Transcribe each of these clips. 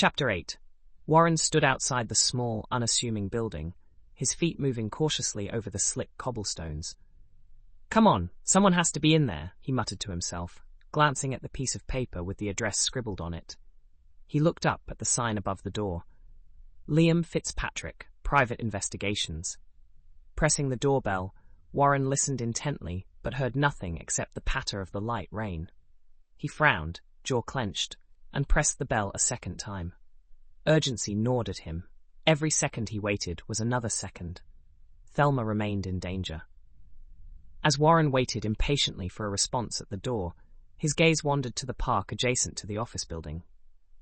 Chapter 8. Warren stood outside the small, unassuming building, his feet moving cautiously over the slick cobblestones. "Come on, someone has to be in there," he muttered to himself, glancing at the piece of paper with the address scribbled on it. He looked up at the sign above the door. Liam Fitzpatrick, Private Investigations. Pressing the doorbell, Warren listened intently, but heard nothing except the patter of the light rain. He frowned, jaw clenched, and pressed the bell a second time. Urgency gnawed at him. Every second he waited was another second. Thelma remained in danger. As Warren waited impatiently for a response at the door, his gaze wandered to the park adjacent to the office building.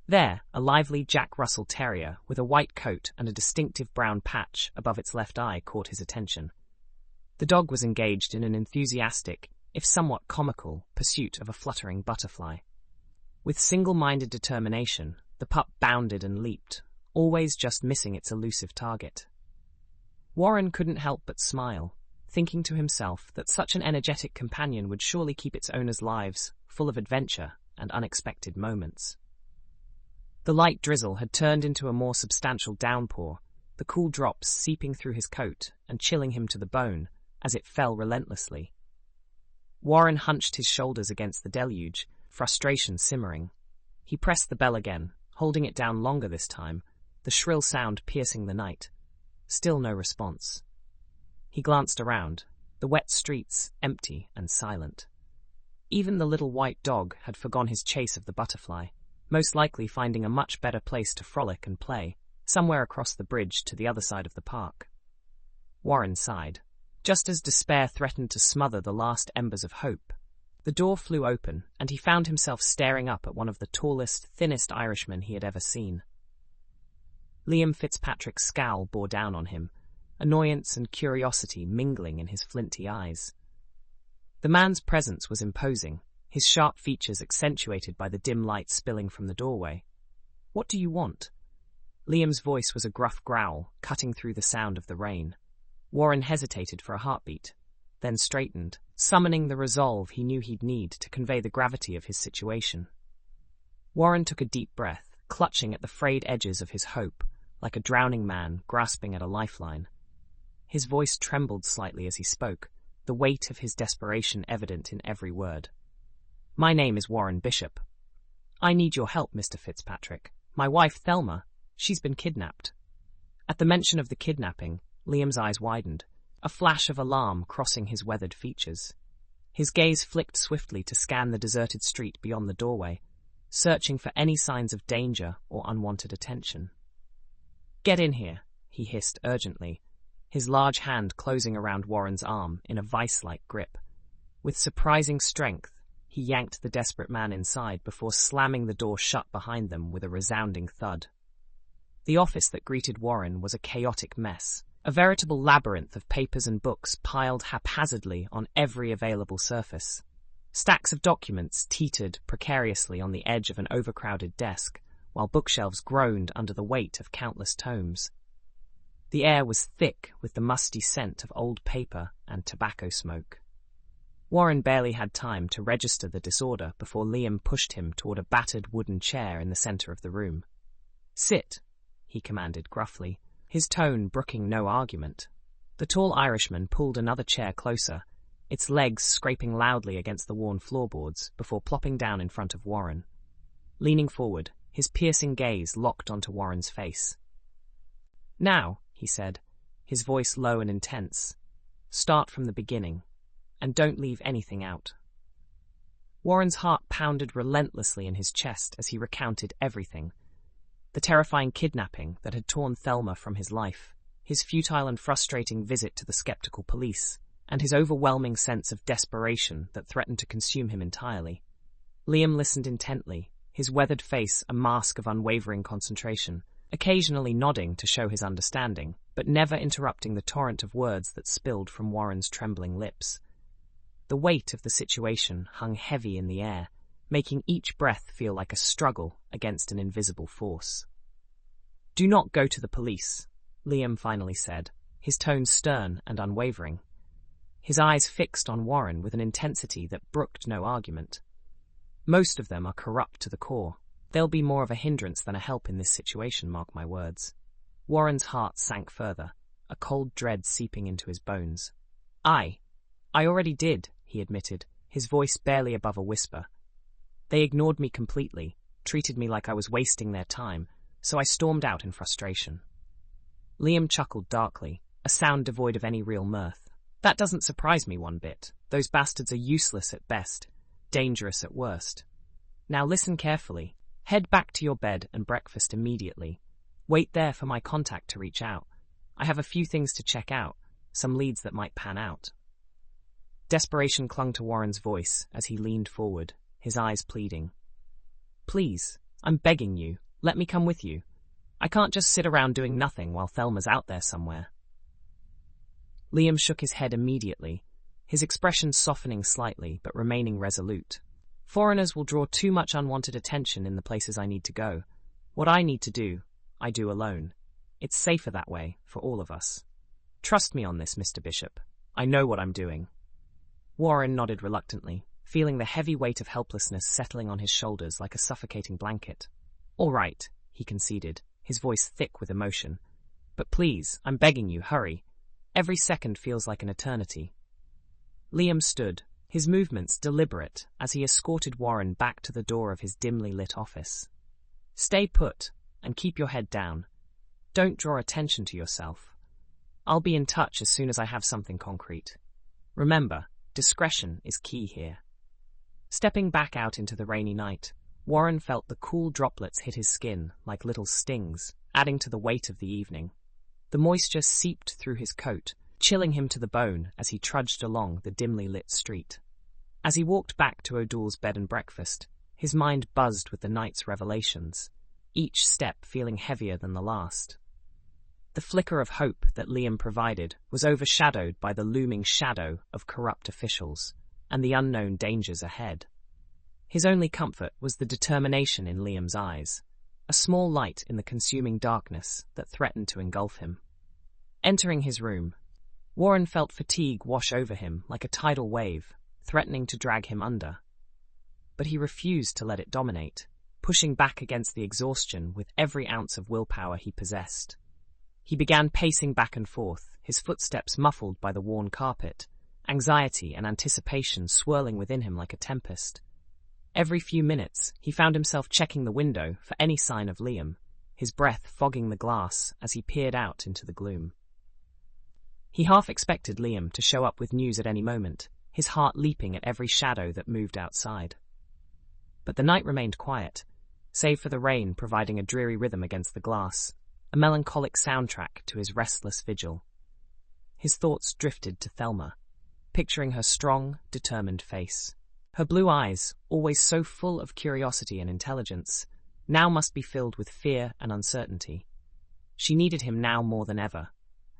There, a lively Jack Russell Terrier with a white coat and a distinctive brown patch above its left eye caught his attention. The dog was engaged in an enthusiastic, if somewhat comical, pursuit of a fluttering butterfly. With single-minded determination, the pup bounded and leaped, always just missing its elusive target. Warren couldn't help but smile, thinking to himself that such an energetic companion would surely keep its owners' lives full of adventure and unexpected moments. The light drizzle had turned into a more substantial downpour, the cool drops seeping through his coat and chilling him to the bone as it fell relentlessly. Warren hunched his shoulders against the deluge, frustration simmering. He pressed the bell again, holding it down longer this time, the shrill sound piercing the night. Still no response. He glanced around, the wet streets empty and silent. Even the little white dog had forgone his chase of the butterfly, most likely finding a much better place to frolic and play, somewhere across the bridge to the other side of the park. Warren sighed. Just as despair threatened to smother the last embers of hope, the door flew open, and he found himself staring up at one of the tallest, thinnest Irishmen he had ever seen. Liam Fitzpatrick's scowl bore down on him, annoyance and curiosity mingling in his flinty eyes. The man's presence was imposing, his sharp features accentuated by the dim light spilling from the doorway. "What do you want?" Liam's voice was a gruff growl, cutting through the sound of the rain. Warren hesitated for a heartbeat, then straightened, summoning the resolve he knew he'd need to convey the gravity of his situation. Warren took a deep breath, clutching at the frayed edges of his hope, like a drowning man grasping at a lifeline. His voice trembled slightly as he spoke, the weight of his desperation evident in every word. "My name is Warren Bishop. I need your help, Mr. Fitzpatrick. My wife, Thelma, she's been kidnapped." At the mention of the kidnapping, Liam's eyes widened, a flash of alarm crossing his weathered features. His gaze flicked swiftly to scan the deserted street beyond the doorway, searching for any signs of danger or unwanted attention. "Get in here," he hissed urgently, his large hand closing around Warren's arm in a vice-like grip. With surprising strength, he yanked the desperate man inside before slamming the door shut behind them with a resounding thud. The office that greeted Warren was a chaotic mess, a veritable labyrinth of papers and books piled haphazardly on every available surface. Stacks of documents teetered precariously on the edge of an overcrowded desk, while bookshelves groaned under the weight of countless tomes. The air was thick with the musty scent of old paper and tobacco smoke. Warren barely had time to register the disorder before Liam pushed him toward a battered wooden chair in the center of the room. "Sit," he commanded gruffly, his tone brooking no argument. The tall Irishman pulled another chair closer, its legs scraping loudly against the worn floorboards before plopping down in front of Warren. Leaning forward, his piercing gaze locked onto Warren's face. "Now," he said, his voice low and intense, "start from the beginning, and don't leave anything out." Warren's heart pounded relentlessly in his chest as he recounted everything. The terrifying kidnapping that had torn Thelma from his life, his futile and frustrating visit to the skeptical police, and his overwhelming sense of desperation that threatened to consume him entirely. Liam listened intently, his weathered face a mask of unwavering concentration, occasionally nodding to show his understanding, but never interrupting the torrent of words that spilled from Warren's trembling lips. The weight of the situation hung heavy in the air, making each breath feel like a struggle against an invisible force. "Do not go to the police," Liam finally said, his tone stern and unwavering. His eyes fixed on Warren with an intensity that brooked no argument. "Most of them are corrupt to the core. They'll be more of a hindrance than a help in this situation, mark my words. Warren's heart sank further, a cold dread seeping into his bones. I already did, he admitted, his voice barely above a whisper. They ignored me completely, treated me like I was wasting their time, so I stormed out in frustration. Liam chuckled darkly, a sound devoid of any real mirth. That doesn't surprise me one bit. Those bastards are useless at best, dangerous at worst. Now listen carefully. Head back to your bed and breakfast immediately. Wait there for my contact to reach out. I have a few things to check out, some leads that might pan out. Desperation clung to Warren's voice as he leaned forward, his eyes pleading. Please, I'm begging you, let me come with you. I can't just sit around doing nothing while Thelma's out there somewhere. Liam shook his head immediately, his expression softening slightly but remaining resolute. Foreigners will draw too much unwanted attention in the places I need to go. What I need to do, I do alone. It's safer that way, for all of us. Trust me on this, Mr. Bishop. I know what I'm doing. Warren nodded reluctantly, feeling the heavy weight of helplessness settling on his shoulders like a suffocating blanket. All right, he conceded, his voice thick with emotion. But please, I'm begging you, hurry. Every second feels like an eternity. Liam stood, his movements deliberate as he escorted Warren back to the door of his dimly lit office. Stay put and keep your head down. Don't draw attention to yourself. I'll be in touch as soon as I have something concrete. Remember, discretion is key here. Stepping back out into the rainy night, Warren felt the cool droplets hit his skin like little stings, adding to the weight of the evening. The moisture seeped through his coat, chilling him to the bone as he trudged along the dimly lit street. As he walked back to O'Doull's bed and breakfast, his mind buzzed with the night's revelations, each step feeling heavier than the last. The flicker of hope that Liam provided was overshadowed by the looming shadow of corrupt officials and the unknown dangers ahead. His only comfort was the determination in Liam's eyes, a small light in the consuming darkness that threatened to engulf him. Entering his room, Warren felt fatigue wash over him like a tidal wave, threatening to drag him under. But he refused to let it dominate, pushing back against the exhaustion with every ounce of willpower he possessed. He began pacing back and forth, his footsteps muffled by the worn carpet, anxiety and anticipation swirling within him like a tempest. Every few minutes, he found himself checking the window for any sign of Liam, his breath fogging the glass as he peered out into the gloom. He half expected Liam to show up with news at any moment, his heart leaping at every shadow that moved outside. But the night remained quiet, save for the rain providing a dreary rhythm against the glass, a melancholic soundtrack to his restless vigil. His thoughts drifted to Thelma, picturing her strong, determined face. Her blue eyes, always so full of curiosity and intelligence, now must be filled with fear and uncertainty. She needed him now more than ever,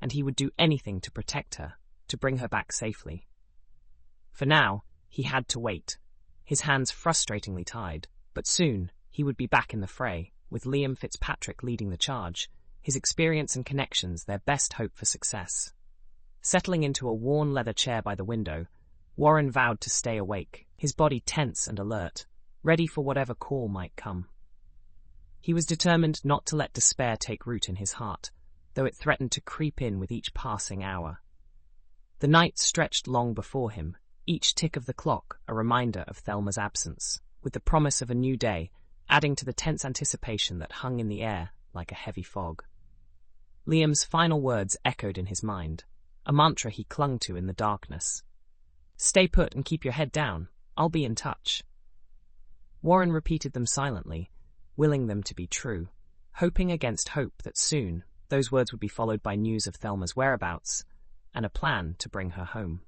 and he would do anything to protect her, to bring her back safely. For now, he had to wait, his hands frustratingly tied, but soon he would be back in the fray, with Liam Fitzpatrick leading the charge, his experience and connections their best hope for success. Settling into a worn leather chair by the window, Warren vowed to stay awake, his body tense and alert, ready for whatever call might come. He was determined not to let despair take root in his heart, though it threatened to creep in with each passing hour. The night stretched long before him, each tick of the clock a reminder of Thelma's absence, with the promise of a new day adding to the tense anticipation that hung in the air like a heavy fog. Liam's final words echoed in his mind, a mantra he clung to in the darkness. Stay put and keep your head down. I'll be in touch. Warren repeated them silently, willing them to be true, hoping against hope that soon those words would be followed by news of Thelma's whereabouts and a plan to bring her home.